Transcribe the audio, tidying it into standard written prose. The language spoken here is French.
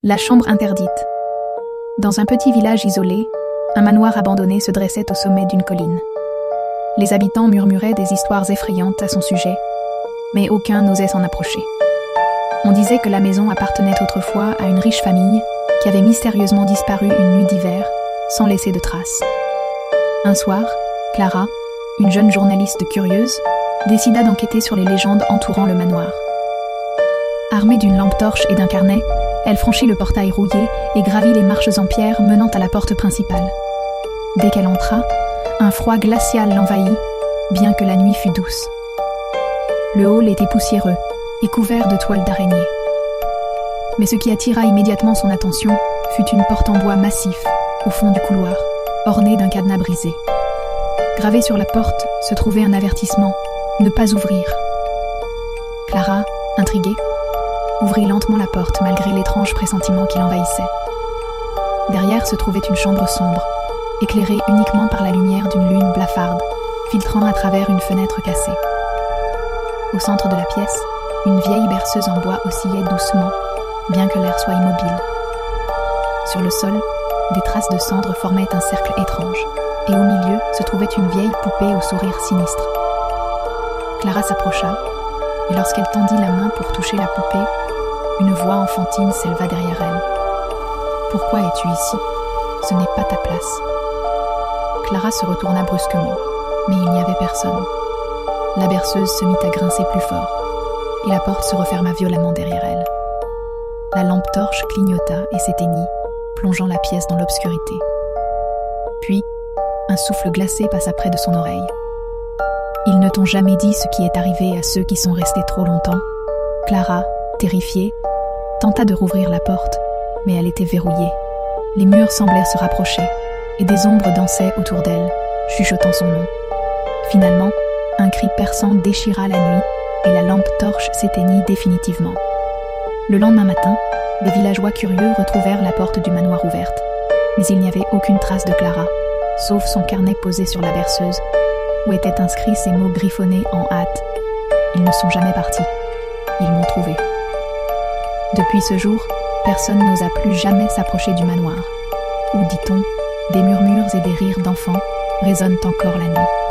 La chambre interdite. Dans un petit village isolé, un manoir abandonné se dressait au sommet d'une colline. Les habitants murmuraient des histoires effrayantes à son sujet, mais aucun n'osait s'en approcher. On disait que la maison appartenait autrefois à une riche famille qui avait mystérieusement disparu une nuit d'hiver, sans laisser de traces. Un soir, Clara, une jeune journaliste curieuse, décida d'enquêter sur les légendes entourant le manoir. Armée d'une lampe torche et d'un carnet, elle franchit le portail rouillé et gravit les marches en pierre menant à la porte principale. Dès qu'elle entra, un froid glacial l'envahit, bien que la nuit fût douce. Le hall était poussiéreux et couvert de toiles d'araignée. Mais ce qui attira immédiatement son attention fut une porte en bois massif, au fond du couloir, ornée d'un cadenas brisé. Gravé sur la porte se trouvait un avertissement « Ne pas ouvrir ». Clara, intriguée, ouvrit lentement la porte malgré l'étrange pressentiment qui l'envahissait. Derrière se trouvait une chambre sombre, éclairée uniquement par la lumière d'une lune blafarde, filtrant à travers une fenêtre cassée. Au centre de la pièce, une vieille berceuse en bois oscillait doucement, bien que l'air soit immobile. Sur le sol, des traces de cendres formaient un cercle étrange, et au milieu se trouvait une vieille poupée au sourire sinistre. Clara s'approcha, et lorsqu'elle tendit la main pour toucher la poupée, une voix enfantine s'éleva derrière elle. « Pourquoi es-tu ici ? Ce n'est pas ta place. » Clara se retourna brusquement, mais il n'y avait personne. La berceuse se mit à grincer plus fort, et la porte se referma violemment derrière elle. La lampe torche clignota et s'éteignit, plongeant la pièce dans l'obscurité. Puis, un souffle glacé passa près de son oreille. « Ils ne t'ont jamais dit ce qui est arrivé à ceux qui sont restés trop longtemps. » Clara, terrifiée, tenta de rouvrir la porte, mais elle était verrouillée. Les murs semblaient se rapprocher, et des ombres dansaient autour d'elle, chuchotant son nom. Finalement, un cri perçant déchira la nuit, et la lampe torche s'éteignit définitivement. Le lendemain matin, des villageois curieux retrouvèrent la porte du manoir ouverte, mais il n'y avait aucune trace de Clara, sauf son carnet posé sur la berceuse, où étaient inscrits ces mots griffonnés en hâte. « Ils ne sont jamais partis. Ils m'ont trouvé. » Depuis ce jour, personne n'osa plus jamais s'approcher du manoir, où, dit-on, des murmures et des rires d'enfants résonnent encore la nuit.